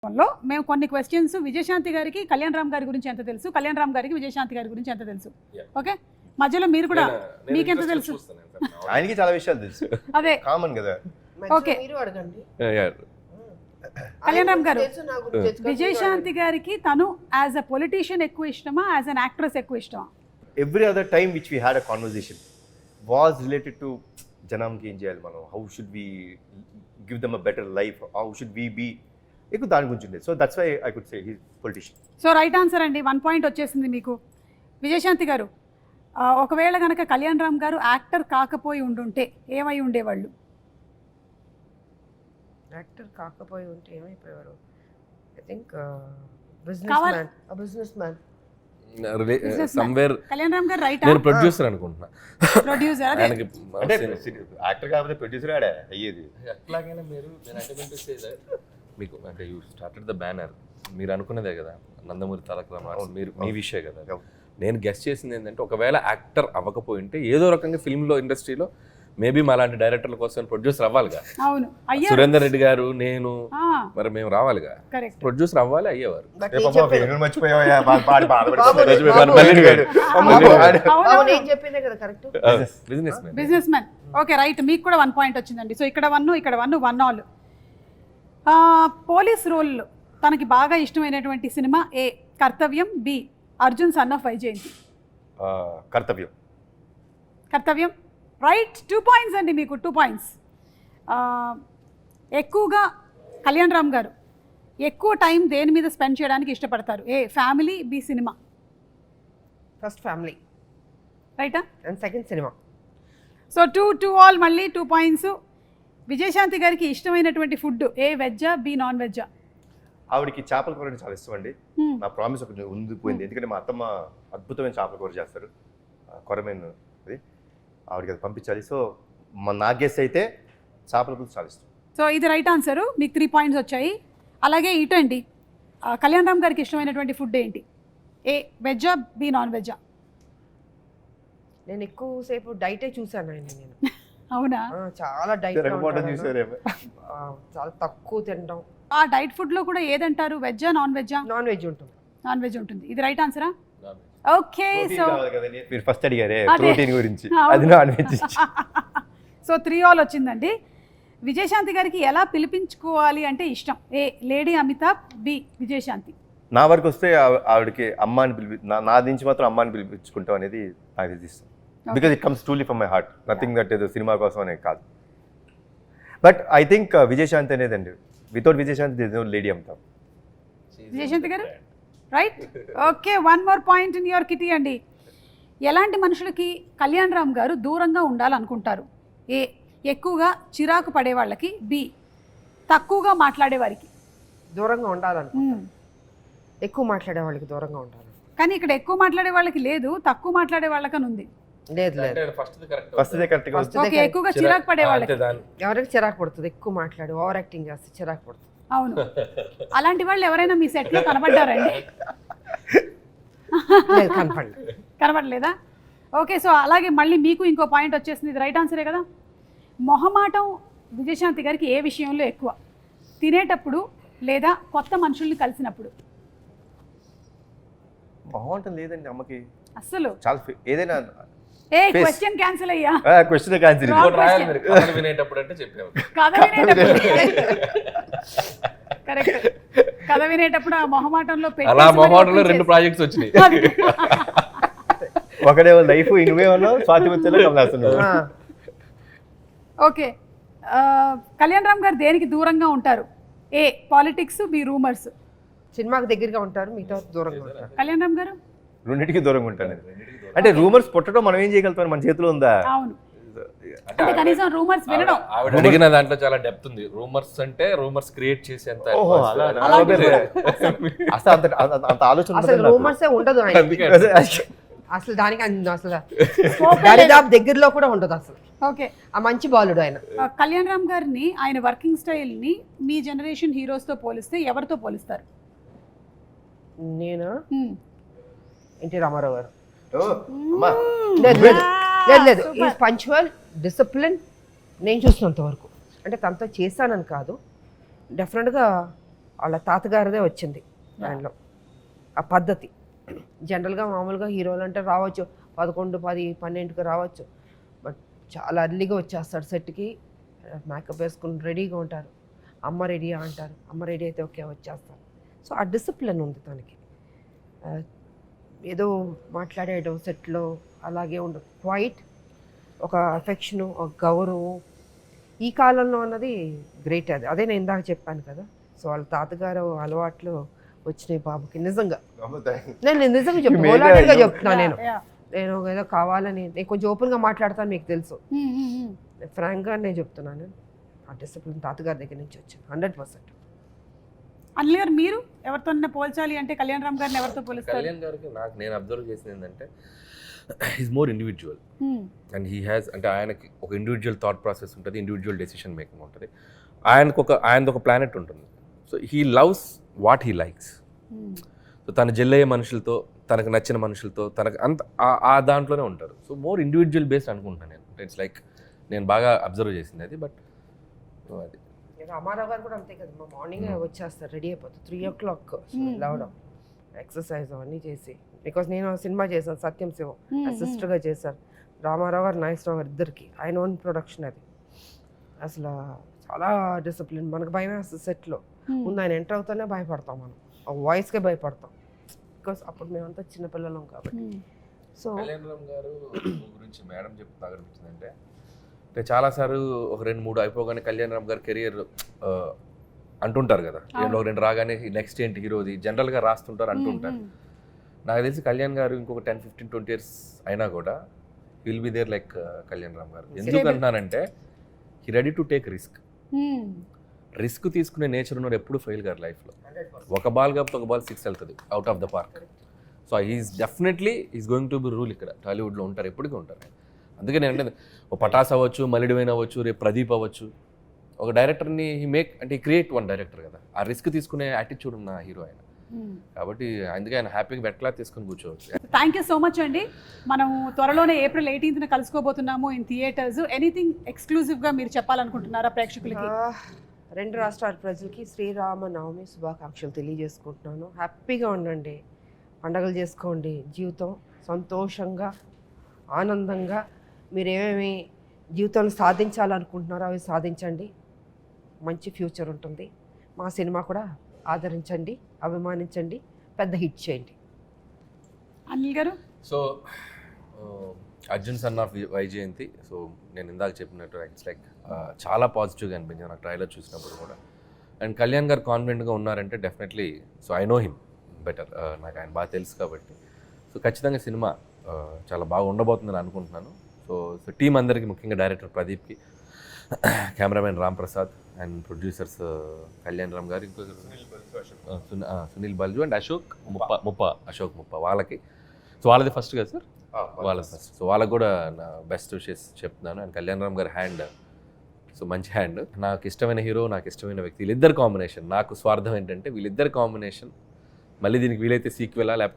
లో మేము కొన్ని క్వశ్చన్స్ విజయశాంతి గారికి కళ్యాణ్ రామ్ గారి గురించి ఎంత తెలుసు, కళ్యాణ్ రామ్ గారికి విజయశాంతి గారి గురించి ఎంత తెలుసు, ఓకే మధ్యలో మీరు కూడా మీకెంత తెలుసు? ఆయనకి చాలా విషయాలు తెలుసు, అదే కామన్ కదా. ఓకే కళ్యాణ్ రామ్ గారు, విజయశాంతి గారికి తను యాజ్ అ పొలిటీషియన్ ఎక్కువ ఇష్టమా, యాజ్ అన్ యాక్ట్రెస్ ఎక్కువ ఇష్టమా? Every other time which we had a conversation was related to జనంకి ఏం చేయాలి మనం, how should we give them a better life, how should we be, ఎక్కువ దాని గురించి ఉండేది. So that's why I could say he politician. So right answer అండి, 1 point వచ్చేసింది మీకు. విజయశాంతి గారు, ఒకవేళ కనుక కళ్యాణ్ రామ్ గారు యాక్టర్ కాకపోయి ఉండుంటే ఏమై ఉండేవాళ్ళు? యాక్టర్ కాకపోయి ఉంటే ఏమైపోయారు? I think businessman. Somewhere Kalyan Ram గారు రైట్. నేను ప్రొడ్యూసర్ అనుకుంటున్నా. ప్రొడ్యూసర్ ఆయనకి అంటే యాక్టర్ కాకపోతే ప్రొడ్యూసర్ ఆడే అయ్యేది. ఎట్లాగైనా మీరు నేను అంటే మీకు అంటే యూ స్టార్టెడ్ ద బ్యానర్, మీరు అనుకున్నదే కదా నందమూరి తారక రామారావు, మీరు మీ విషయం కదా. నేను గెస్ట్ చేసింది ఏంటంటే ఒకవేళ యాక్టర్ అవ్వకపోయింటే ఏదో రకంగా ఫిల్మ్లో ఇండస్ట్రీలో మేబీ మా లాంటి డైరెక్టర్ల కోసం ప్రొడ్యూసర్ అవ్వాలిగా. అవును, సురేందర్ రెడ్డి గారు, నేను, మరి మేము రావాలిగా, కరెక్ట్, ప్రొడ్యూసర్ అవ్వాలి, అయ్యేవారు. Business man. ఓకే రైట్, మీకు కూడా 1 పాయింట్ వచ్చిందండి. సో ఇక్కడ 1 ఇక్కడ 1 ఆల్. పోలీస్ రోల్ తనకి బాగా ఇష్టమైనటువంటి cinema A Karthavyam, B Arjun son of Vyjayanthi. Karthavyam. Karthavyam right, 2 points అండి మీకు, 2 పాయింట్స్. ఎక్కువగా కళ్యాణ్ రామ్ గారు ఎక్కువ టైం దేని మీద స్పెండ్ చేయడానికి ఇష్టపడతారు? A family, B cinema. First family, రైటా? And second cinema. So 2 all, మళ్ళీ 2 పాయింట్స్. విజయశాంతి గారికి ఇష్టమైనటువంటి ఫుడ్ ఏ వెజ్జా, బి నాన్ వెజ్జా? ఆవిడకి చేపల కూర అంటే చాలా ఇష్టం అండి. నా ప్రామిస్ ఒకటి ఉండిపోయింది, ఎందుకంటే మా అత్తమ్మ అద్భుతమైన చేపల కూర చేస్తారు, కొరమేను అది, ఆవిడకి అది పంపించాలి. సో నా గెస్ అయితే చేపల కూర చాలా ఇష్టం. సో ఇది రైట్ ఆన్సరు, మీకు 3 పాయింట్స్ వచ్చాయి. అలాగే ఇటు అండి, కళ్యాణ్ రామ్ గారికి ఇష్టమైనటువంటి ఫుడ్ ఏంటి? ఏ వెజ్జా, బి నాన్ వెజ్జా? నేను ఎక్కువసేపు డైటే చూసాను ఆయన. నేను అవునా? చాలా డైట్, చాలా తక్కువ తినడం. ఆ డైట్ ఫుడ్ లో కూడా ఏదంటారు, వెజ్జా నాన్ వెజ్జా? నాన్ వెజ్ ఉంటుంది. నాన్ వెజ్ ఉంటుంది, ఇది రైట్ ఆన్సరా? ఓకే. సో మీరు ఫస్ట్ అడిగారే ప్రోటీన్ గురించి, అది నాన్ వెజ్. సో 3 ఆల్ వచ్చిందండి. విజయశాంతి గారికి ఎలా పిలిపించుకోవాలి అంటే ఇష్టం? ఏ లేడీ అమితాబ్, బి విజయశాంతి. నా వరకు వస్తే ఆవిడకి అమ్మ అని నా నుంచి మాత్రం అమ్మ అని పిలిపించుకుంటాం అనేది నాకు ఇష్టం. Because it comes truly from my heart, nothing that ఏదో సినిమా కోసం అనేది కాదు. బట్ ఐ థింక్ విజయశాంతి అనేదండి, without Vijayashanti this no lady Amitabh. Vijayashanti గారు right. Okay, 1 more point in your kitty అండి. ఎలాంటి మనుషులకి కళ్యాణ్ రామ్ గారు దూరంగా ఉండాలనుకుంటారు? ఏ ఎక్కువగా చిరాకు పడే వాళ్ళకి, బి తక్కువగా మాట్లాడే వారికి. దూరంగా ఉండాలనుకుంటా, ఎక్కువ మాట్లాడే వాళ్ళకి దూరంగా ఉండాలి. కానీ ఇక్కడ ఎక్కువ మాట్లాడే వాళ్ళకి లేదు, తక్కువ మాట్లాడే వాళ్ళకని ఉంది. లేదు లేదు, ఓకే, ఎక్కువగా చిరాకు పడే వాళ్ళకి. ఎవరికి చిరాకు పడుతుంది? ఎక్కువ మాట్లాడి ఓవర్ యాక్టింగ్ చేస్తే చిరాకు పడుతుంది. అవును, అలాంటి వాళ్ళు ఎవరైనా మీ సెట్ లో కనబడ్డారండి? కనబడలేదా? ఓకే, సో అలాగే మళ్ళీ మీకు ఇంకో పాయింట్ వచ్చేసింది, ఇది రైట్ ఆన్సరే కదా. మొహమాటం విజయశాంతి గారికి ఏ విషయంలో ఎక్కువ? తినేటప్పుడు లేదా కొత్త మనుషుల్ని కలిసినప్పుడు? మొహమాటం లేదండి అమ్మకి అస్సలు. చాలా ఏదైనా ఏ క్వశ్చన్ క్యాన్సిల్ అయ్యా? Question cancel. కథ వినేటప్పుడు అంటే చెప్పాము, కథ వినేటప్పుడు కరెక్ట్, కథ వినేటప్పుడు ఆ మొహమాటంలో అలా మొహమాటంలో 2 ప్రాజెక్ట్స్ వచ్చినాయి. ఒకడేమో లైఫ్, ఇంకేమన్నా స్వాతి వచ్చేలా కమలాసన్. ఓకే, కళ్యాణ్ రామ్ గారు దేనికి దూరంగా ఉంటారు? ఏ పాలిటిక్స్, బి రూమర్స్. సినిమాకి దగ్గరగా ఉంటారు, మిగతా దూరంగా ఉంటారు. కళ్యాణ్ రామ్ గారు రెండింటికి దూరంగా ఉంటాను. అంటే రూమర్స్ పుట్టడం మనం ఏం చేయగలుగుతాం, మన చేతిలో ఉందా? అవును, అంటే కనీసం రూమర్స్ వినడం. ఆవిడ అడిగిన దాంట్లో చాలా డెప్త్ ఉంది. రూమర్స్ అంటే రూమర్స్ క్రియేట్ చేసేంత అంత ఆలోచన అసలు రూమర్సే ఉండదు అసలు, దానికి అసలు దరిదాపు దగ్గరలో కూడా ఉండదు అసలు. ఓకే, ఆ మంచి బాలుడు ఆయన. కళ్యాణ్ రామ్ గారిని, ఆయన వర్కింగ్ స్టైల్ ని మీ జనరేషన్ హీరోస్ తో పోలిస్తే ఎవరితో పోలిస్తారు? నేను ఎన్టీ రామారావు గారు. లేదు, ఈజ్ పంక్చువల్, డిసిప్లిన్. నేను చూసినంత వరకు, అంటే తనతో చేశానని కాదు, డెఫినెట్గా వాళ్ళ తాతగారిదే వచ్చింది దానిలో ఆ పద్ధతి. జనరల్గా మామూలుగా హీరోలు అంటే రావచ్చు 11, 10, 12కి రావచ్చు, బట్ చాలా అర్లీగా వచ్చేస్తాడు సెట్కి, మేకప్ వేసుకుని రెడీగా ఉంటారు. అమ్మ రెడీయా అంటారు, అమ్మ రెడీ అయితే ఓకే వచ్చేస్తారు. సో ఆ డిసిప్లిన్ ఉంది తనకి. ఏదో మాట్లాడేయడం సెట్లో అలాగే ఉండదు, క్వైట్, ఒక అఫెక్షను, ఒక గౌరవం ఈ కాలంలో అన్నది గ్రేట్. అదే నేను ఇందాక చెప్పాను కదా. సో వాళ్ళ తాతగారు అలవాట్లు వచ్చినాయి బాబుకి నిజంగా. నేను నిజంగా చెప్తాను, చెప్తున్నా నేను ఏదో కావాలని, నేను కొంచెం ఓపెన్గా మాట్లాడతాను, మీకు తెలుసు. ఫ్రాంక్గా నేను చెప్తున్నాను, ఆ డిసిప్లిన్ తాతగారి దగ్గర నుంచి వచ్చింది 100%. అనిల్ గారు మీరు ఎవరితో పోల్చాలి అంటే కళ్యాణ్ రామ్ గారిని ఎవరితో పోలిస్తారు? కళ్యాణ్ గారికి నేను అబ్జర్వ్ చేసింది ఏంటంటే is more individual and he has, అంటే ఆయనకి ఒక ఇండివిజువల్ థాట్ ప్రాసెస్ ఉంటుంది, ఇండివిజువల్ డెసిషన్ మేకింగ్ ఉంటుంది, ఆయనది ఒక ప్లానెట్ ఉంటుంది. So he loves what he likes. So తను జెల్లయ్యే మనుషులతో, తనకు నచ్చిన మనుషులతో, తనకు అంత ఆ దాంట్లోనే ఉంటారు. సో మోర్ ఇండివిజువల్ బేస్డ్ అనుకుంటున్నాను నేను. ఇట్స్ లైక్ నేను బాగా అబ్జర్వ్ చేసింది అది. బట్ అది రామారావు గారు కూడా అంతే కదా, మా మార్నింగ్ వచ్చేస్తారు, రెడీ అయిపోతారు 3 o'clock లేవడం, ఎక్సర్సైజ్ అవన్నీ చేసి. బికాస్ నేను సినిమా చేశాను సత్యం శివం, అసిస్టర్గా చేశాను. రామారావు గారు నాగేశ్వరరావు గారు ఇద్దరికి ఆయన ఓన్ ప్రొడక్షన్ అది. అసలు చాలా డిసిప్లిన్. మనకు భయం వేస్తుంది సెట్లో, ముందు ఆయన ఎంటర్ అవుతానే భయపడతాం, మనం ఆ వాయిస్కే భయపడతాం, బికాస్ అప్పుడు మేమంతా చిన్నపిల్లలం కాబట్టి. సో కళ్యాణ్ రామ్ గారు గురించి మేడం చెప్తే అనిపించిందంటే, అంటే చాలాసార్లు ఒక 2-3 అయిపోగానే కళ్యాణ్ రామ్ గారి కెరియర్ అంటుంటారు కదా, ఒక 2 రాగానే నెక్స్ట్ ఏంటి హీరోది జనరల్గా రాస్తుంటారు అంటుంటారు. నాకు తెలిసి కళ్యాణ్ గారు ఇంకొక 10, 15, 20 years అయినా కూడా will be there like Kalyan Ram garu. ఎందుకు అంటున్నానంటే he ready to take risk తీసుకునే నేచర్ ఉన్నారు, ఎప్పుడు ఫెయిల్ గారు లైఫ్లో. ఒక బాల్ కాకపోతే ఒక బాల్ 6 వెళ్తుంది out of the park. So definitely is going to be rule. ఇక్కడ టాలీవుడ్లో ఉంటారు, ఎప్పటికీ ఉంటారు. అందుకే నేను అంటే ఒక పటాస్ అవ్వచ్చు, మలిడివైన్ అవ్వచ్చు, రేపు ప్రదీప్ అవ్వచ్చు, ఒక డైరెక్టర్ని అంటే క్రియేట్ వన్ డైరెక్టర్ కదా, ఆ రిస్క్ తీసుకునే యాటిట్యూడ్ ఉన్న హీరో ఆయన. కాబట్టి అందుకే ఆయన హ్యాపీగా వెట్లా తీసుకొని కూర్చోవచ్చు. థ్యాంక్ యూ సో మచ్ అండి. మనం త్వరలోనే April 18th కలుసుకోబోతున్నాము ఇన్ థియేటర్స్. ఎనీథింగ్ ఎక్స్క్లూజివ్గా మీరు చెప్పాలనుకుంటున్నారా ప్రేక్షకులకి? 2 రాష్ట్రాల ప్రజలకి శ్రీరామనవమి శుభాకాంక్షలు తెలియజేసుకుంటున్నాను. హ్యాపీగా ఉండండి, పండగలు చేసుకోండి, జీవితం సంతోషంగా ఆనందంగా మీరు ఏమేమి జీవితంలో సాధించాలనుకుంటున్నారో అవి సాధించండి, మంచి ఫ్యూచర్ ఉంటుంది. మా సినిమా కూడా ఆదరించండి, అభిమానించండి, పెద్ద హిట్ చేయండి. అనిల్ గారు? So Arjun son of Vyjayanthi. So నేను ఇందాక చెప్పినట్టు ఇట్స్ లైక్ చాలా పాజిటివ్గా అనిపించింది నాకు ట్రైలర్ చూసినప్పుడు కూడా. అండ్ కళ్యాణ్ గారు కాన్ఫిడెంట్గా ఉన్నారంటే definitely, so I know him better, నాకు ఆయన బాగా తెలుసు కాబట్టి. సో ఖచ్చితంగా సినిమా చాలా బాగా ఉండబోతుందని అనుకుంటున్నాను. సో టీం అందరికీ, ముఖ్యంగా డైరెక్టర్ ప్రదీప్కి, cameraman Ram Prasad and producers Kalyan Ram గారు, ఇంకో సునీల్ బల్జు అండ్ అశోక్ ముప్ప వాళ్ళకి. సో వాళ్ళది ఫస్ట్ కదా సార్? వాళ్ళది ఫస్ట్. సో వాళ్ళకి కూడా నా బెస్ట్ విషెస్ చెప్తున్నాను. అండ్ కళ్యాణ్ రామ్ గారి హ్యాండ్, సో మంచి హ్యాండ్. నాకు ఇష్టమైన హీరో, నాకు ఇష్టమైన వ్యక్తి, వీళ్ళిద్దరు కాంబినేషన్. నాకు స్వార్థం ఏంటంటే వీళ్ళిద్దరు కాంబినేషన్ మళ్ళీ దీనికి వీలైతే సీక్వెలా లేకపోతే